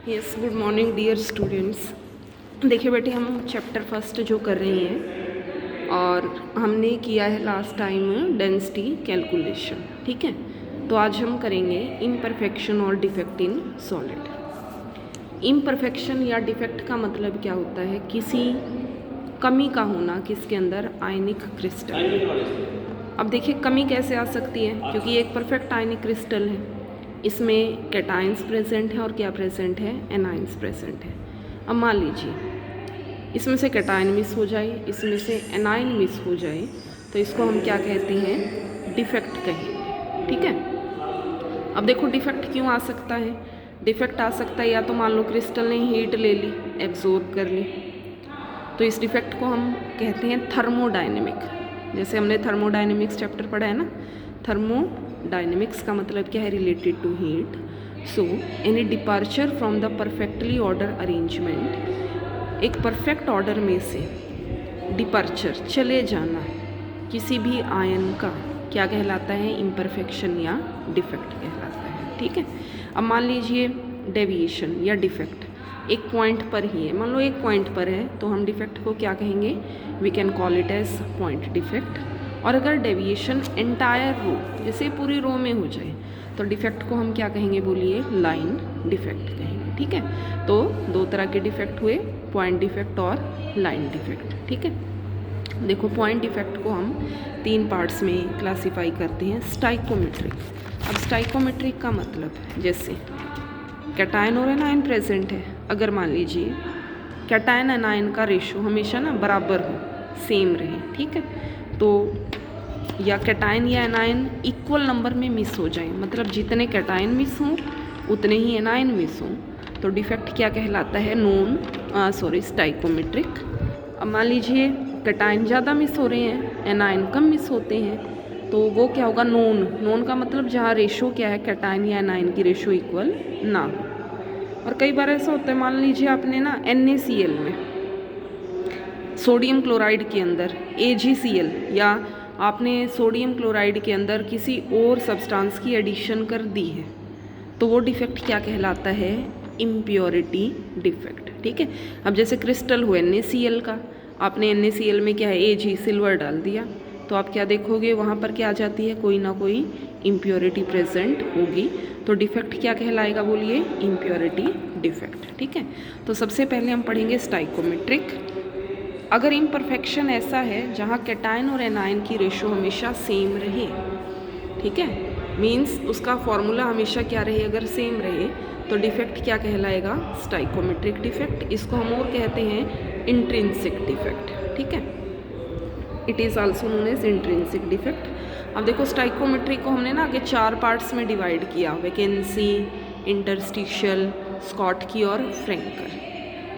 Yes, good morning dear students. देखिए बेटे, हम चैप्टर फर्स्ट जो कर रहे हैं और हमने किया है लास्ट टाइम डेंसिटी कैलकुलेशन, ठीक है। तो आज हम करेंगे इम्परफेक्शन और डिफेक्ट इन सॉलिड। इम्परफेक्शन या डिफेक्ट का मतलब क्या होता है? किसी कमी का होना किसके अंदर, आयनिक क्रिस्टल। अब देखिए कमी कैसे आ सकती है, क्योंकि एक परफेक्ट आयनिक क्रिस्टल है, इसमें कैटाइंस प्रेजेंट है और क्या प्रेजेंट है, एनाइंस प्रेजेंट है। अब मान लीजिए इसमें से कैटाइन मिस हो जाए, इसमें से एनाइन मिस हो जाए, तो इसको हम क्या कहते हैं, डिफेक्ट कहेंगे, ठीक है। अब देखो डिफेक्ट क्यों आ सकता है? डिफेक्ट आ सकता है या तो मान लो क्रिस्टल ने हीट ले ली, एब्जॉर्ब कर ली, तो इस डिफेक्ट को हम कहते हैं थर्मोडायनेमिक। जैसे हमने थर्मोडायनेमिक्स चैप्टर पढ़ा है ना, थर्मोडायनेमिक्स का मतलब क्या है, related to heat. So any departure from the perfectly order arrangement, एक परफेक्ट ऑर्डर में से डिपार्चर, चले जाना किसी भी आयन का क्या कहलाता है, इम्परफेक्शन या डिफेक्ट कहलाता है, ठीक है। अब मान लीजिए डेविएशन या डिफेक्ट एक पॉइंट पर ही है, मान लो एक पॉइंट पर है, तो हम डिफेक्ट को क्या कहेंगे, we can call it as point defect. और अगर डेविएशन एंटायर रो, जैसे पूरी रो में हो जाए, तो डिफेक्ट को हम क्या कहेंगे, बोलिए, लाइन डिफेक्ट कहेंगे, ठीक है। तो दो तरह के डिफेक्ट हुए, पॉइंट डिफेक्ट और लाइन डिफेक्ट, ठीक है। देखो पॉइंट डिफेक्ट को हम तीन पार्ट्स में क्लासीफाई करते हैं। स्टाइकोमेट्रिक। अब स्टाइकोमेट्रिक का मतलब, जैसे कैटायन और एनायन प्रेजेंट है, अगर मान लीजिए कैटायन एनायन का रेशो हमेशा ना बराबर हो, सेम रहे, ठीक है, तो या कैटायन या एनायन इक्वल नंबर में मिस हो जाए, मतलब जितने कैटायन मिस हों उतने ही एनायन मिस हों, तो डिफेक्ट क्या कहलाता है, स्टाइकोमेट्रिक। अब मान लीजिए कैटायन ज़्यादा मिस हो रहे हैं, एनायन कम मिस होते हैं, तो वो क्या होगा, नोन का मतलब जहाँ रेशो क्या है, कैटायन या एनायन की रेशो इक्वल ना हो। और कई बार ऐसा होता है, मान लीजिए आपने ना NaCl में, सोडियम क्लोराइड के अंदर AgCl, या आपने सोडियम क्लोराइड के अंदर किसी और सब्सटेंस की एडिशन कर दी है, तो वो डिफेक्ट क्या कहलाता है, इम्प्योरिटी डिफेक्ट, ठीक है। अब जैसे क्रिस्टल हो NaCl का, आपने NaCl में क्या है, Ag सिल्वर डाल दिया, तो आप क्या देखोगे, वहाँ पर क्या आ जाती है, कोई ना कोई इम्प्योरिटी प्रेजेंट होगी, तो डिफेक्ट क्या कहलाएगा, बोलिए, इम्प्योरिटी डिफेक्ट, ठीक है। तो सबसे पहले हम पढ़ेंगे स्टाइकोमेट्रिक। अगर इम्परफेक्शन ऐसा है जहाँ कैटायन और एनायन की रेशो हमेशा सेम रहे, ठीक है, मीन्स उसका फॉर्मूला हमेशा क्या रहे, अगर सेम रहे, तो डिफेक्ट क्या कहलाएगा, स्टाइकोमेट्रिक डिफेक्ट। इसको हम और कहते हैं इंट्रिंसिक डिफेक्ट, ठीक है। It is also known as intrinsic defect. अब देखो स्टाइकोमेट्रिक को हमने ना आगे चार पार्ट्स में डिवाइड किया, वैकेंसी, इंटरस्टिशियल, स्कॉटकी और फ्रैंकर।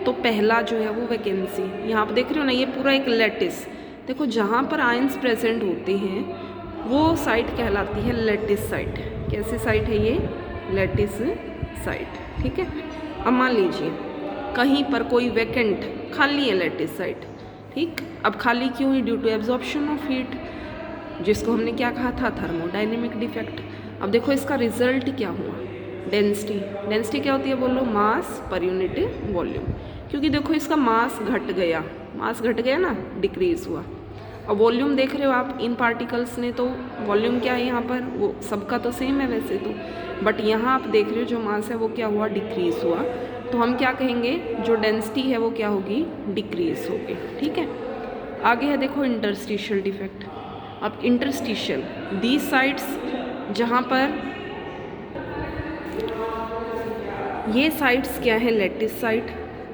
तो पहला जो है वो वैकेंसी, यहाँ पर देख रहे हो ना, ये पूरा एक लैटिस, देखो जहाँ पर आयंस प्रेजेंट होते हैं वो साइट कहलाती है लैटिस साइट। कैसी साइट है ये, लैटिस साइट, ठीक है। अब मान लीजिए कहीं पर कोई वैकेंट खाली है लैटिस साइट, ठीक। अब खाली क्यों है, due to absorption of heat, जिसको हमने क्या कहा था, थर्मोडायनेमिक डिफेक्ट। अब देखो इसका रिजल्ट क्या हुआ, डेंसिटी। डेंसिटी क्या होती है, बोलो, मास पर यूनिट वॉल्यूम, क्योंकि देखो इसका मास घट गया, ना, डिक्रीज हुआ। अब वॉल्यूम देख रहे हो आप, इन पार्टिकल्स ने तो वॉल्यूम क्या है यहाँ पर, वो सबका तो सेम है वैसे तो, बट यहाँ आप देख रहे हो जो मास है वो क्या हुआ, डिक्रीज हुआ, तो हम क्या कहेंगे, जो डेंसिटी है वो क्या होगी, डिक्रीज होगी, ठीक है। आगे है देखो इंटरस्टिशियल डिफेक्ट। अब इंटरस्टिशियल, दीज साइट्स जहाँ पर ये साइट्स क्या है, लैटिस साइट।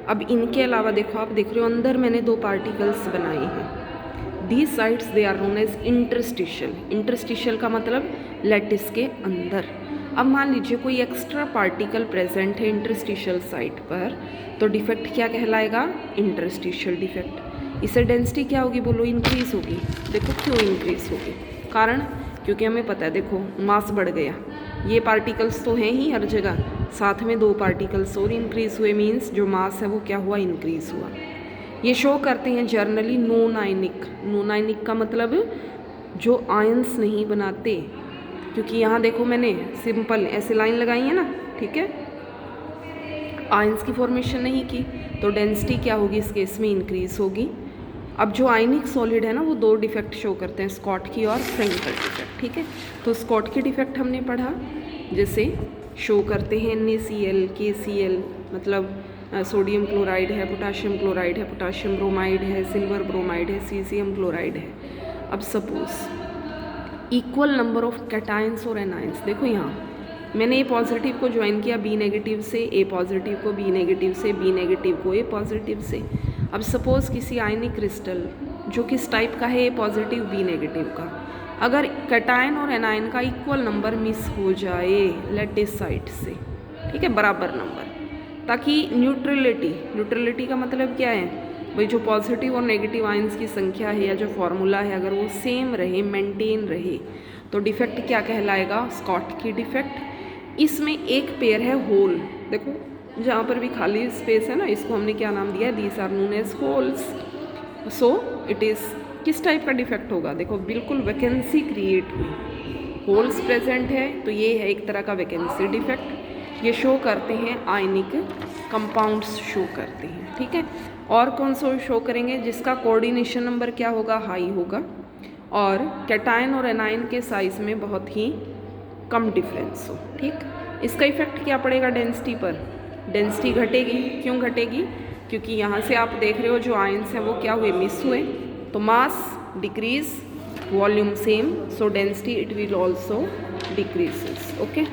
अब इनके अलावा देखो, आप देख रहे हो अंदर मैंने दो पार्टिकल्स बनाए हैं, these sites they are known as interstitial. Interstitial का मतलब लैटिस के अंदर। अब मान लीजिए कोई एक्स्ट्रा पार्टिकल प्रेजेंट है इंटरस्टिशियल साइट पर, तो डिफेक्ट क्या कहलाएगा, इंटरस्टिशियल डिफेक्ट। इससे डेंसिटी क्या होगी, बोलो, इंक्रीज होगी। देखो क्यों इंक्रीज होगी, कारण, क्योंकि हमें पता है, देखो मास बढ़ गया, ये पार्टिकल्स तो हैं ही हर जगह, साथ में दो पार्टिकल्स और इंक्रीज हुए, मीन्स जो मास है वो क्या हुआ, इंक्रीज हुआ। ये शो करते हैं generally non ionic. Non ionic का मतलब जो आयंस नहीं बनाते, क्योंकि यहाँ देखो मैंने सिंपल ऐसे लाइन लगाई है ना, ठीक है, आयंस की फॉर्मेशन नहीं की तो डेंसिटी क्या होगी इस केस में, इंक्रीज होगी। अब जो आयनिक सॉलिड है ना वो दो डिफेक्ट शो करते हैं, स्कॉट की और फ्रेंकल डिफेक्ट, ठीक है। तो स्कॉट की डिफेक्ट हमने पढ़ा, जैसे शो करते हैं NaCl, KCl, मतलब सोडियम क्लोराइड है, पोटाशियम क्लोराइड है, पोटाशियम ब्रोमाइड है, सिल्वर ब्रोमाइड है, सीसियम क्लोराइड है। अब suppose equal number of cations और एनाइंस, देखो यहाँ मैंने ए पॉजिटिव को ज्वाइन किया बी नेगेटिव से, ए पॉजिटिव को बी नेगेटिव से, बी नेगेटिव को ए पॉजिटिव से। अब सपोज़ किसी आयनिक क्रिस्टल जो किस टाइप का है, ए पॉजिटिव बी नेगेटिव का, अगर कैटायन और एनायन का इक्वल नंबर मिस हो जाए लेटिस साइड से, ठीक है, बराबर नंबर, ताकि न्यूट्रलिटी का मतलब क्या है भाई, जो पॉजिटिव और नेगेटिव आयंस की संख्या है या जो फॉर्मूला है अगर वो सेम रहे, मेंटेन रहे, तो डिफेक्ट क्या कहलाएगा, स्कॉट की डिफेक्ट। इसमें एक पेयर है होल, देखो जहाँ पर भी खाली स्पेस है ना, इसको हमने क्या नाम दिया है, these are known as holes. So it is किस टाइप का डिफेक्ट होगा, देखो बिल्कुल वैकेंसी क्रिएट हुई, होल्स प्रेजेंट है तो ये है एक तरह का वैकेंसी डिफेक्ट। ये शो करते हैं आयनिक कंपाउंड्स शो करते हैं, ठीक है। और कौन सा शो करेंगे, जिसका कोऑर्डिनेशन नंबर क्या होगा, हाई होगा, और कैटायन और एनायन के साइज में बहुत ही कम डिफरेंस हो, ठीक। इसका इफेक्ट क्या पड़ेगा डेंसिटी पर, डेंसिटी घटेगी। क्यों घटेगी, क्योंकि यहाँ से आप देख रहे हो जो आयंस हैं वो क्या हुए, मिस हुए, तो mass decrease, volume same, so density it will also decreases, okay.